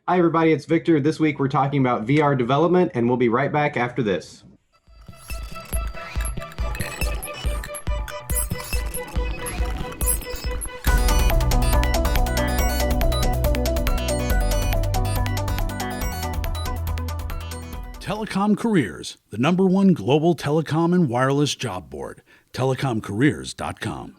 Hi, everybody. It's Victor. This week we're talking about VR development, and we'll be right back after this. Telecom Careers, the #1 global telecom and wireless job board. telecomcareers.com.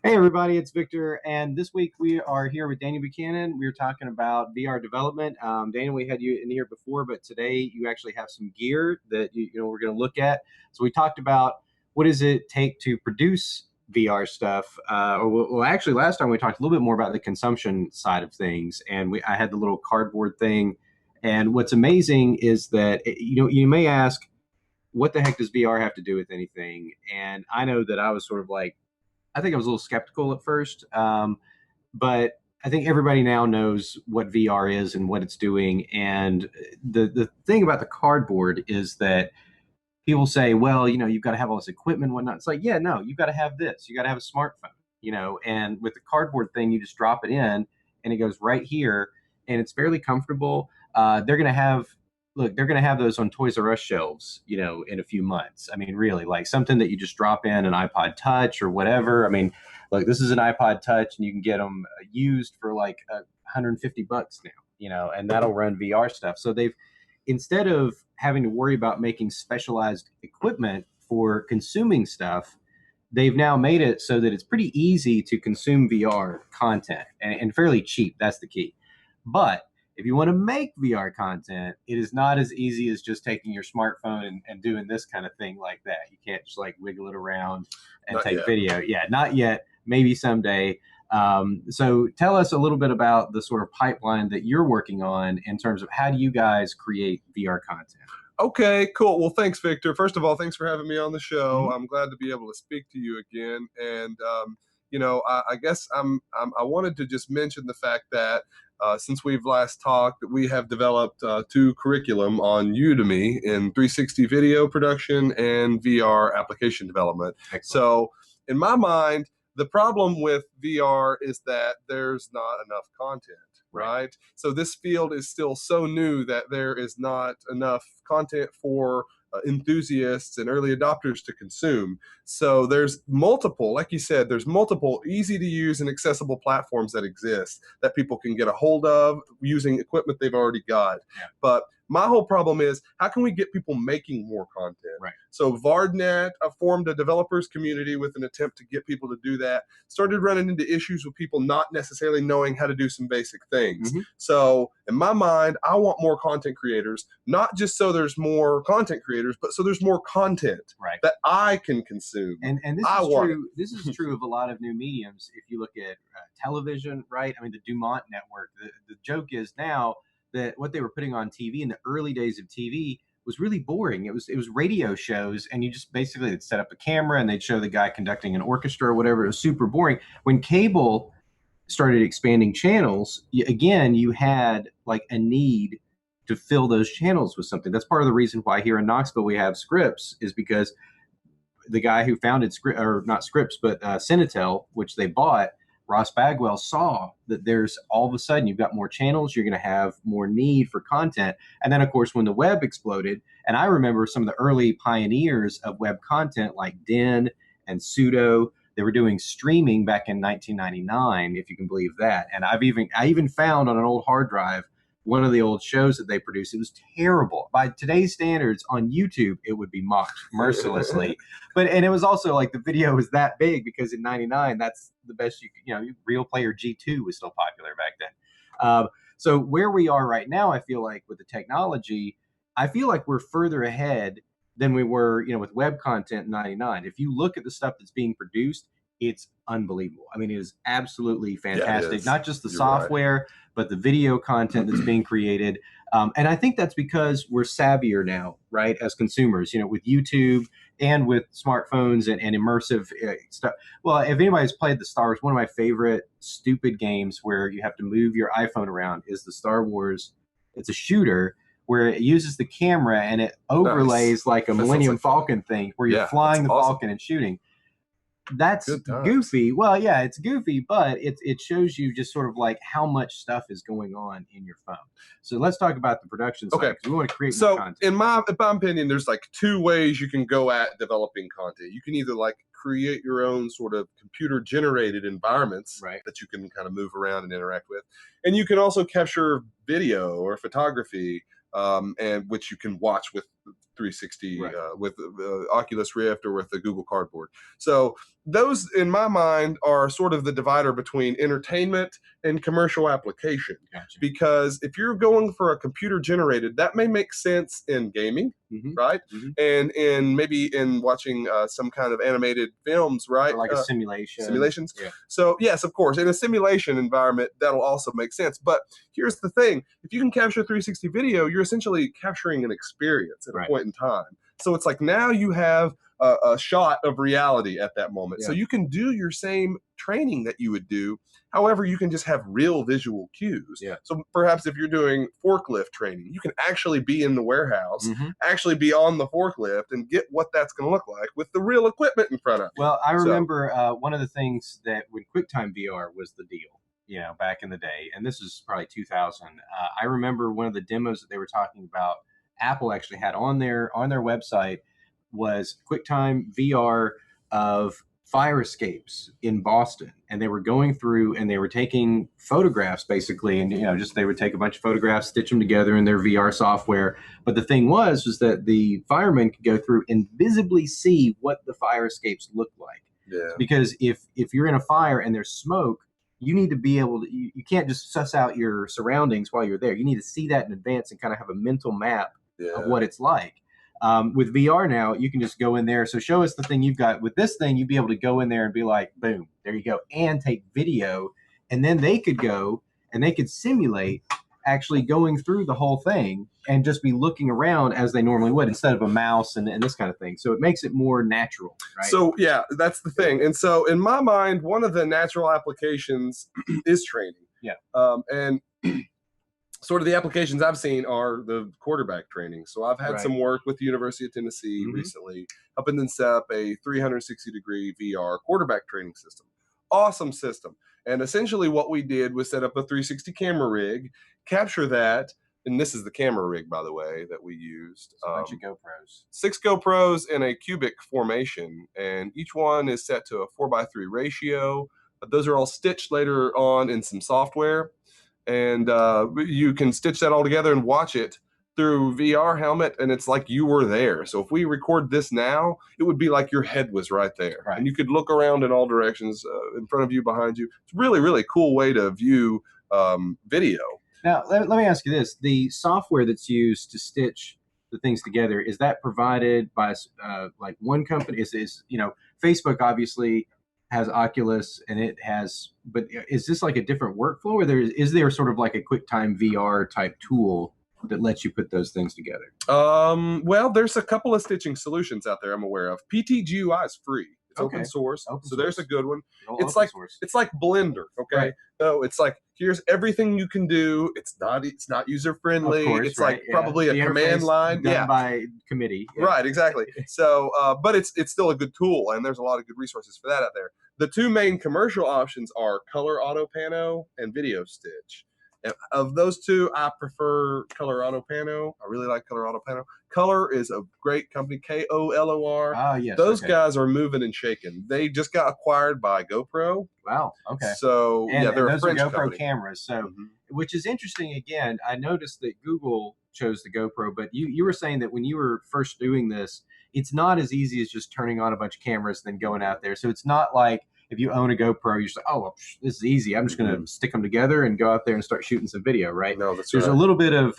Hey, everybody. It's Victor, and this week we are here with Daniel Buchanan. We're talking about VR development. Daniel, we had you in here before, but today you actually have some gear that we're going to look at. So we talked about what does it take to produce VR stuff. Actually, last time we talked a little bit more about the consumption side of things, and I had the little cardboard thing. And what's amazing is that you may ask, what the heck does VR have to do with anything? And I know that I was sort of like, I think I was a little skeptical at first, but I think everybody now knows what VR is and what it's doing. And the thing about the cardboard is that people say, well, you've got to have all this equipment and whatnot. It's like, yeah, no, you've got to have this. You got to have a smartphone, and with the cardboard thing, you just drop it in and it goes right here and it's fairly comfortable. They're going to have, look, they're going to have those on Toys R Us shelves, in a few months. I mean, really, like something that you just drop in an iPod Touch or whatever. I mean, look, this is an iPod Touch and you can get them used for like $150 now, and that'll run VR stuff. So instead of having to worry about making specialized equipment for consuming stuff, they've now made it so that it's pretty easy to consume VR content and fairly cheap. That's the key. But if you want to make VR content, it is not as easy as just taking your smartphone and doing this kind of thing like that. You can't just like wiggle it around and take video. Yeah, not yet. Maybe someday. So tell us a little bit about the sort of pipeline that you're working on in terms of how do you guys create VR content? Okay, cool. Well, thanks, Victor. First of all, thanks for having me on the show. I'm glad to be able to speak to you again. And I guess I wanted to just mention the fact that since we've last talked, we have developed two curriculum on Udemy in 360 video production and VR application development. Excellent. So, in my mind, the problem with VR is that there's not enough content. Right. So this field is still so new that there is not enough content for enthusiasts and early adopters to consume. So there's multiple, like you said, there's multiple easy to use and accessible platforms that exist that people can get a hold of using equipment they've already got. Yeah. But my whole problem is, how can we get people making more content? Right. So VardNet formed a developers community with an attempt to get people to do that. Started running into issues with people not necessarily knowing how to do some basic things. Mm-hmm. So in my mind, I want more content creators, not just so there's more content creators, but so there's more content that I can consume. And this is true. This is true of a lot of new mediums. If you look at television, right? I mean, the Dumont network. The joke is now that what they were putting on TV in the early days of TV was really boring. It was radio shows, and you just basically they'd set up a camera and they'd show the guy conducting an orchestra or whatever. It was super boring. When cable started expanding channels, you had like a need to fill those channels with something. That's part of the reason why here in Knoxville we have Scripps, is because the guy who founded Cinetel, which they bought, Ross Bagwell, saw that there's all of a sudden you've got more channels, you're going to have more need for content. And then, of course, when the web exploded, and I remember some of the early pioneers of web content like Den and Sudo, they were doing streaming back in 1999, if you can believe that. And I even found on an old hard drive one of the old shows that they produced. It was terrible. By today's standards on YouTube, it would be mocked mercilessly. And it was also like the video was that big because in 99, that's the best Real Player G2 was still popular back then. So where we are right now, I feel like with the technology, I feel like we're further ahead than we were, with web content in 99. If you look at the stuff that's being produced, it's unbelievable. I mean, it is absolutely fantastic. Not just the software, but the video content that's being created. And I think that's because we're savvier now, right, as consumers, with YouTube and with smartphones and immersive stuff. Well, if anybody's played the Star Wars, one of my favorite stupid games where you have to move your iPhone around is the Star Wars. It's a shooter where it uses the camera and it overlays like a Millennium Falcon thing where you're flying the Falcon and shooting. that's Good times. goofy. Well, yeah, it's goofy, but it shows you just sort of like how much stuff is going on in your phone. So let's talk about the production side. Okay. 'Cause we want to create more So content. in my opinion, there's like two ways you can go at developing content. You can either like create your own sort of computer generated environments Right. that you can kind of move around and interact with. And you can also capture video or photography, and which you can watch with 360, Right. with the Oculus Rift or with the Google Cardboard. So those, in my mind, are sort of the divider between entertainment and commercial application. Gotcha. Because if you're going for a computer generated, that may make sense in gaming, Mhm. right? Mhm. And in maybe in watching some kind of animated films, right? Or like a simulation. Simulations. Yeah. So yes, of course, in a simulation environment, that'll also make sense. But here's the thing: if you can capture 360 video, you're essentially capturing an experience at Right. a point in time. So it's like now you have a shot of reality at that moment. So Yeah. you can do your same training that you would do. However, you can just have real visual cues. Yeah. So perhaps if you're doing forklift training, you can actually be in the warehouse, Mhm. actually be on the forklift, and get what that's going to look like with the real equipment in front of you. Well, I So- remember one of the things that when QuickTime VR was the deal, back in the day, and this is probably 2000. I remember one of the demos that they were talking about. Apple actually had on their website was QuickTime VR of fire escapes in Boston, and they were going through and they were taking photographs basically, and just they would take a bunch of photographs, stitch them together in their VR software. But the thing was that the firemen could go through and visibly see what the fire escapes looked like. Yeah. Because if you're in a fire and there's smoke, you need to be able to, you can't just suss out your surroundings while you're there. You need to see that in advance and kind of have a mental map of what it's like. With VR now, you can just go in there. So show us the thing you've got. With this thing, you'd be able to go in there and be like, boom, there you go, and take video. And then they could go and they could simulate actually going through the whole thing and just be looking around as they normally would instead of a mouse and this kind of thing. So it makes it more natural, right? So yeah, that's the thing. And so in my mind, one of the natural applications is training. Yeah. And sort of the applications I've seen are the quarterback training. So I've had Right. some work with the University of Tennessee Mhm. recently, helping them set up a 360-degree VR quarterback training system. Awesome system. And essentially what we did was set up a 360 camera rig, capture that, and this is the camera rig, by the way, that we used. It's a bunch of GoPros. 6 GoPros in a cubic formation, and each one is set to a 4:3 ratio. But those are all stitched later on in some software, and you can stitch that all together and watch it through VR helmet, and it's like you were there. So if we record this now, it would be like your head was right there, Right. and you could look around in all directions, in front of you, behind you. It's really, really cool way to view video. Now, let me ask you this. The software that's used to stitch the things together, is that provided by like one company? Facebook obviously has Oculus and it has, but is this like a different workflow, or is there sort of like a QuickTime VR type tool that lets you put those things together? Well, there's a couple of stitching solutions out there I'm aware of. PTGUI is free. It's Okay. open source. Open So there's a source. good one. All It's open like source. it's like Blender, okay? Right. So it's like here's everything you can do. It's not user friendly. Of course, It's right, like yeah. probably The a command interface line. done Yeah. by committee. Yeah. Right, exactly. So, but it's still a good tool, and there's a lot of good resources for that out there. The two main commercial options are Color Auto Pano and Video Stitch. And of those two, I prefer Color Auto Pano. I really like Color Auto Pano. Color is a great company, KOLOR. Ah, yes. Those okay. guys are moving and shaking. They just got acquired by GoPro. Wow. Okay. So And, yeah, they're and a those French are GoPro company. cameras. So, Mhm. which is interesting. Again, I noticed that Google chose the GoPro, but you were saying that when you were first doing this, it's not as easy as just turning on a bunch of cameras and then going out there. So it's not like if you own a GoPro, you're just like, oh, well, this is easy. I'm just going to stick them together and go out there and start shooting some video, right? No, that's There's right. a little bit of,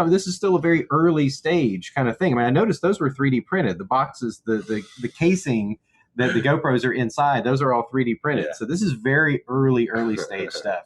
this is still a very early stage kind of thing. I mean, I noticed those were 3D printed. The boxes, the casing that the GoPros are inside, those are all 3D printed. Yeah. So this is very early stage stuff.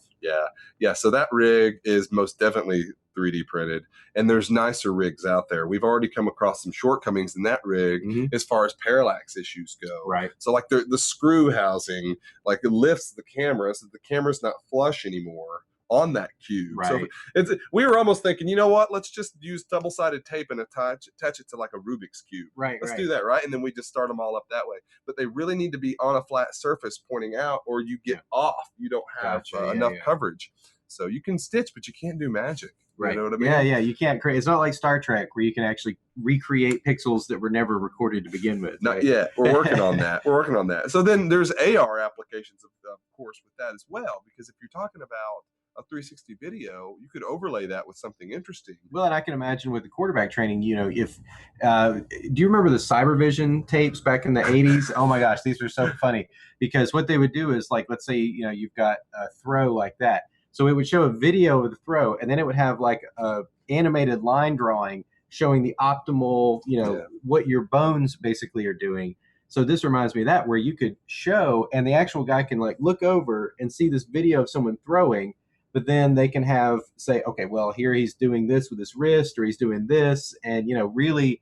Yeah. So that rig is most definitely 3D printed, and there's nicer rigs out there. We've already come across some shortcomings in that rig Mhm. as far as parallax issues go. Right. So like the screw housing, like it lifts the camera so the camera's not flush anymore on that cube. So Right. we were almost thinking, you know what? Let's just use double-sided tape and attach it to like a Rubik's cube. Right. Let's Right. do that, right? And then we just start them all up that way. But they really need to be on a flat surface pointing out, or you get off. You don't have Gotcha. Yeah, enough yeah. coverage. So you can stitch, but you can't do magic. Right. You know what I mean? Yeah, yeah. You can't create. It's not like Star Trek where you can actually recreate pixels that were never recorded to begin with. Not right? yet. We're working on that. We're working on that. So then there's AR applications, of course, with that as well. Because if you're talking about a 360 video, you could overlay that with something interesting. Well, and I can imagine with the quarterback training, if do you remember the Cybervision tapes back in the 80s? Oh my gosh, these were so funny because what they would do is like, let's say, you've got a throw like that. So it would show a video of the throw, and then it would have like a animated line drawing showing the optimal, what your bones basically are doing. So this reminds me of that, where you could show, and the actual guy can like look over and see this video of someone throwing, but then they can have say, okay, well, here he's doing this with his wrist, or he's doing this, and really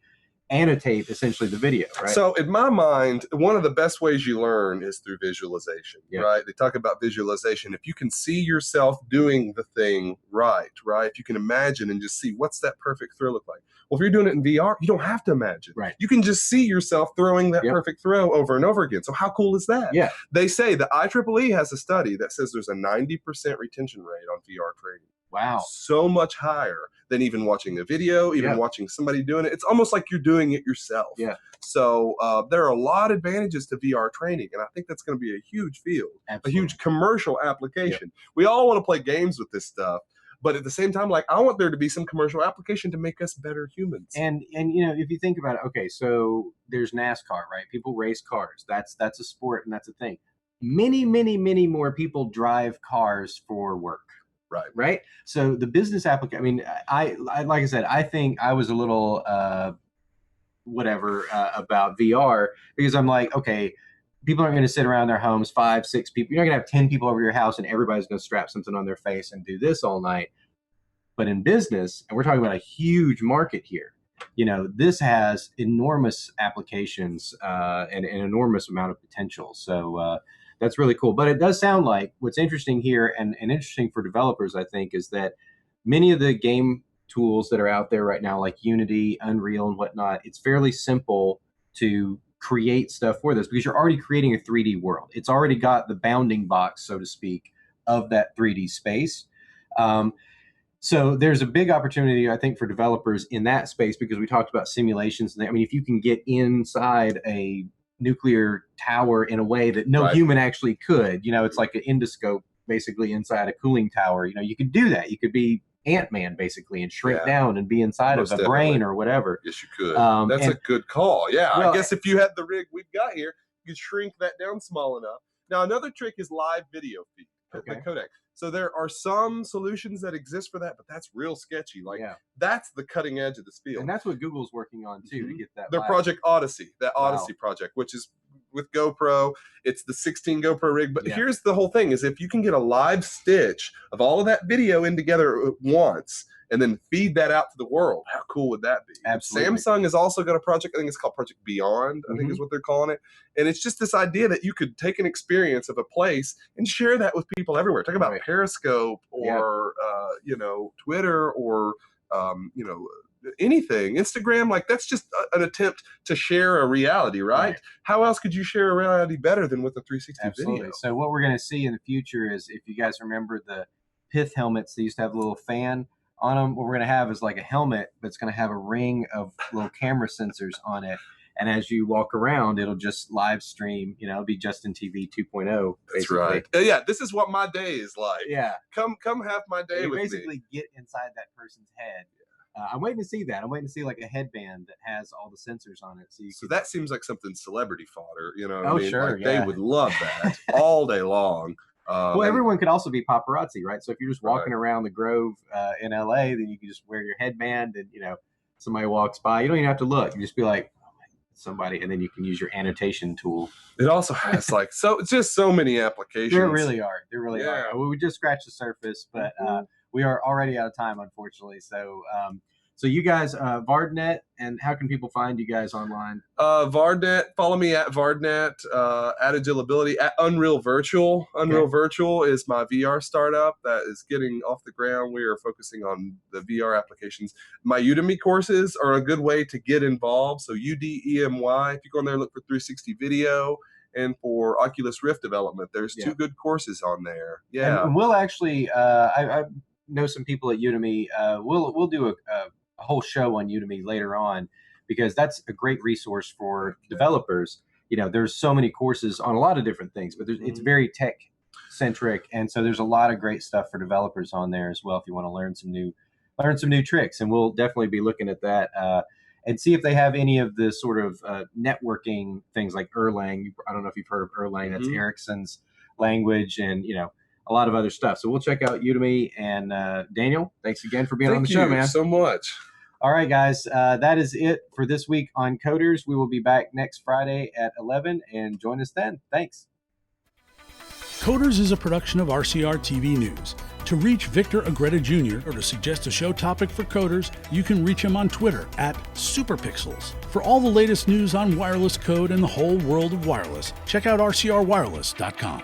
annotate essentially the video, right? So in my mind, one of the best ways you learn is through visualization, right? They talk about visualization. If you can see yourself doing the thing right? If you can imagine and just see what's that perfect throw look like. Well, if you're doing it in VR, you don't have to imagine. Right. You can just see yourself throwing that perfect throw over and over again. So how cool is that? Yeah. They say the IEEE has a study that says there's a 90% retention rate on VR training. Wow. So much higher than even watching a video, even watching somebody doing it. It's almost like you're doing it yourself. Yeah. So there are a lot of advantages to VR training, and I think that's going to be a huge field, Absolutely. a huge commercial application. We all want to play games with this stuff, but at the same time, like, I want there to be some commercial application to make us better humans. And if you think about it, okay, so there's NASCAR, right? People race cars. That's a sport, and that's a thing. Many, many, many more people drive cars for work. Right. So the business application, I mean, I like I said, I think I was a little about VR, because I'm like, okay, people aren't going to sit around their homes, 5, 6 people. You're not going to have 10 people over your house and everybody's going to strap something on their face and do this all night. But in business, and we're talking about a huge market here, this has enormous applications and an enormous amount of potential. So that's really cool. But it does sound like what's interesting here and interesting for developers, I think, is that many of the game tools that are out there right now, like Unity, Unreal, and whatnot, it's fairly simple to create stuff for this because you're already creating a 3D world. It's already got the bounding box, so to speak, of that 3D space. So there's a big opportunity, I think, for developers in that space, because we talked about simulations. I mean, if you can get inside a nuclear tower in a way that no human actually could, it's like an endoscope basically inside a cooling tower. You could do that. You could be Ant-Man basically and shrink down and be inside of a brain or whatever. Yes, you could. That's a good call. Yeah, well, I guess if you had the rig we've got here, you could shrink that down small enough. Now, another trick is live video feed, the codec. So there are some solutions that exist for that, but that's real sketchy. Like, that's the cutting edge of this field. And that's what Google's working on too, to get that. Their Project Odyssey, that Odyssey project, which is with GoPro. It's the 16 GoPro rig. But here's the whole thing, is if you can get a live stitch of all of that video in together at once and then feed that out to the world, how cool would that be? Absolutely. Samsung has also got a project, I think it's called Project Beyond, I think is what they're calling it. And it's just this idea that you could take an experience of a place and share that with people everywhere. Talk about Periscope or, Twitter or, anything, Instagram. Like, that's just an attempt to share a reality, right? How else could you share a reality better than with a 360 video? So what we're going to see in the future is, if you guys remember the Pith helmets, they used to have a little fan on them. What we're going to have is like a helmet, but it's going to have a ring of little camera sensors on it. And as you walk around, it'll just live stream, it'll be Justin TV 2.0. That's right. Yeah, this is what my day is like. Yeah. Come have my day with me. You basically get inside that person's head. I'm waiting to see that. I'm waiting to see like a headband that has all the sensors on it. So that seems like something celebrity fodder, Oh, sure. Like, they would love that all day long. Well, everyone could also be paparazzi, right? So if you're just walking around the Grove in LA, then you can just wear your headband and, somebody walks by. You don't even have to look. You just be like, somebody, and then you can use your annotation tool. It also has just so many applications. There really are. We just scratched the surface, but we are already out of time, unfortunately. So So you guys, Vardnet, and how can people find you guys online? Vardnet, follow me at Vardnet, at Agilability, at Unreal Virtual. Unreal Virtual is my VR startup that is getting off the ground. We are focusing on the VR applications. My Udemy courses are a good way to get involved. So UDEMY, if you go on there and look for 360 video and for Oculus Rift development, there's 2 good courses on there. Yeah. And we'll actually, I know some people at Udemy. We'll do a whole show on Udemy later on, because that's a great resource for developers. There's so many courses on a lot of different things, but it's very tech centric, and so there's a lot of great stuff for developers on there as well if you want to learn some new tricks. And we'll definitely be looking at that and see if they have any of the sort of networking things like Erlang. I don't know if you've heard of Erlang. That's Ericsson's language, and a lot of other stuff. So we'll check out Udemy. And Daniel, thanks again for being on the show, man. Thank you so much. All right, guys, that is it for this week on Coders. We will be back next Friday at 11, and join us then. Thanks. Coders is a production of RCR TV News. To reach Victor Agreda Jr. or to suggest a show topic for Coders, you can reach him on Twitter at Superpixels. For all the latest news on wireless code and the whole world of wireless, check out rcrwireless.com.